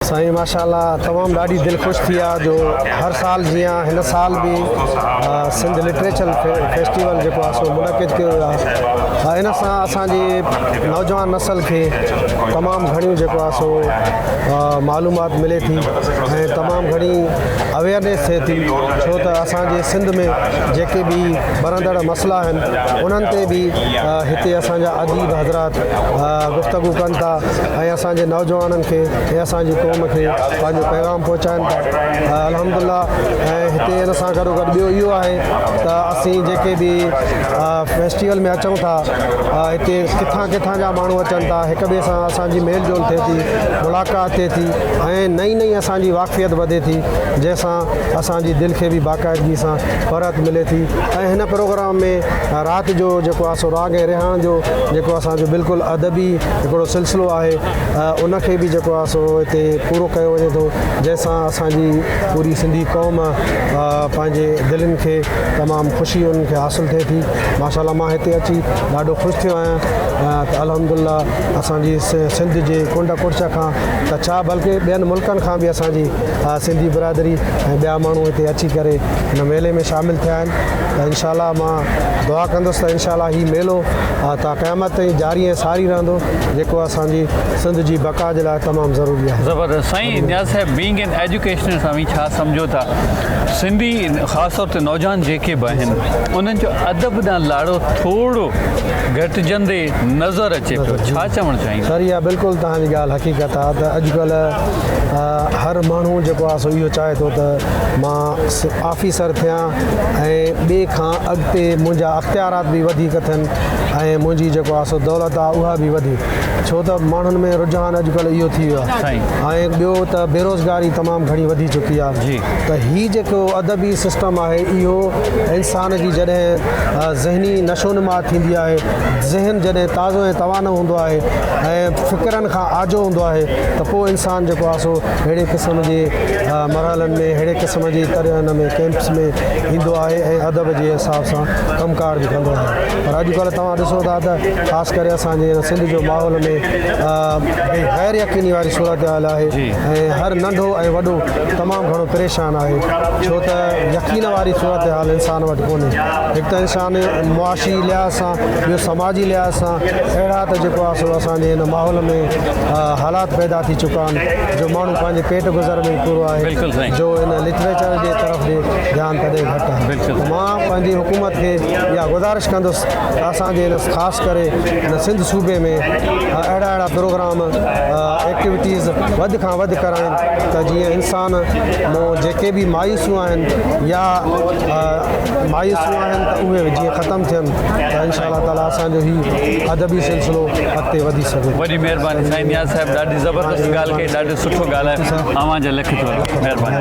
साईं माशाल्लाह तमामु ॾाढी दिलि ख़ुशि थी आहे जो हर साल जीअं हिन साल बि सिंध लिटरेचर फेस्टिवल जेको आहे सो मुनक़िद कयो वियो आहे। इन सां असांजी नौजवान नसल खे तमामु घणियूं जेको आहे सो मालूमात मिले थी ऐं तमामु घणी अवेयरनेस थिए थी, छो त असांजे सिंध में जेके बि बरंदड़ मसइला आहिनि उन्हनि ते बि हिते असांजा अदीब हज़रात गुफ़्तगू कनि था ऐं असांजे नौजवाननि खे ऐं असांजी क़ौम खे पंहिंजो पैगाम पहुचाइनि था अल्हम्दुलिल्लाह। ऐं हिते इन सां गॾो गॾु ॿियो इहो आहे त असीं जेके बि फेस्टिवल में अचूं था हिते किथां किथां जा माण्हू अचनि था, हिक ॿिए सां असांजी मेल जोल थिए थी, मुलाक़ात थिए थी ऐं नई नई असांजी वाक़फ़ियत वधे थी, जंहिंसां असांजी दिलि खे बि बाक़ाइदगी सां फ़रहत मिले थी। ऐं हिन प्रोग्राम में राति जो जेको आहे सो राग ऐं रिहान जो जेको असांजो बिल्कुलु अदबी हिकिड़ो सिलसिलो आहे उनखे बि जेको आहे सो हिते पूरो कयो वञे थो, जंहिंसां असांजी पूरी सिंधी क़ौम पंहिंजे दिलनि खे तमामु ख़ुशी उन्हनि खे हासिलु थिए थी। माशाल्लाह मां हिते अची ॾाढो ख़ुशि थियो आहियां त अल्हम्दुलिल्लाह असांजी सिंध जे कुंड कुर्च खां त छा बल्कि ॿियनि मुल्कनि खां बि असांजी सिंधी बिरादरी ऐं ॿिया माण्हू हिते अची करे हिन मेले में शामिलु थिया आहिनि। त इंशाअल्लाह मां दुआ कंदुसि त इंशाअल्लाह हीउ मेलो त क़यामत ताईं जारी ऐं सारी रहंदो, जेको असांजी सिंध जी बका जे लाइ तमामु ज़रूरी आहे। ज़बरदस्त साईं नियाज़ साहिब, बीइंग एन एजुकेशनल सां छा सम्झो था सिंधी ख़ासि तौर ते नौजवान जेके बि आहिनि उन्हनि जो अदब ॾांहुं लाड़ो थोरो घटिजंदे नज़र अचे पियो, छा चवणु चाहींदा? सही आहे, बिल्कुलु तव्हांजी ॻाल्हि हक़ीक़त आहे त अॼुकल्ह हर माण्हू जेको आहे सो इहो चाहे थो त मां ऑफिसर थियां ऐं ॿिए खां अॻिते मुंहिंजा अख़्तियारात बि वधीक थियनि ऐं मुंहिंजी जेको आहे सो दौलत आहे उहा बि वधे, छो त माण्हुनि में रुझान अॼुकल्ह इहो थी वियो आहे। ऐं ॿियो त बेरोज़गारी तमामु घणी वधी चुकी आहे, त हीअ जेको अदबी सिस्टम आहे इहो इंसान जी जॾहिं ज़हनी नशोनुमा थींदी आहे, ज़हन जॾहिं ताज़ो ऐं तवानो हूंदो आहे ऐं फ़िक्रनि खां आजो हूंदो आहे त पोइ इंसान जेको आहे सो अहिड़े क़िस्म जे मरहलनि में अहिड़े क़िस्म जी तरह हिन में कैंप्स में ईंदो आहे ऐं अदब जे हिसाब सां कमकार बि कंदो आहे। पर अॼुकल्ह तव्हां ॾिसो था त ख़ासि करे असांजे हिन सिंध जो माहौल में गैर यकीनी वारी सूरत हाल आहे ऐं हर नंढो ऐं वॾो तमामु घणो परेशान आहे, छो त यकीन वारी सूरत हाल इंसान वटि कोन्हे। हिकु त इंसान मुआशी लिहाज़ सां, ॿियो समाजी लिहाज़ सां अहिड़ा त जेको आहे सो असांजे हिन माहौल में हालात पैदा थी चुका आहिनि जो माण्हू पंहिंजे पेट गुज़र में पूरो आहे, जो हिन लिटरेचर जे तरफ़ ॾे ध्यानु तॾहिं घटि आहे। मां पंहिंजी हुकूमत खे इहा गुज़ारिश कंदुसि त असांजे हिन ख़ासि करे हिन सिंध सूबे में अहिड़ा प्रोग्राम एक्टिविटीज़ वधि खां वधि कराइनि त जीअं इंसान जेके बि मायूसूं आहिनि या मायूसूं आहिनि त उहे जीअं ख़तमु थियनि त इंशाअल्लाह ताला असांजो हीउ अदबी सिलसिलो अॻिते वधी सघे। वॾी महिरबानी साईं नियाज़ साहिब, ॾाढी ज़बरदस्त ॻाल्हि कई, ॾाढो सुठो ॻाल्हायो, अव्हां जा लख थोरा महिरबानी।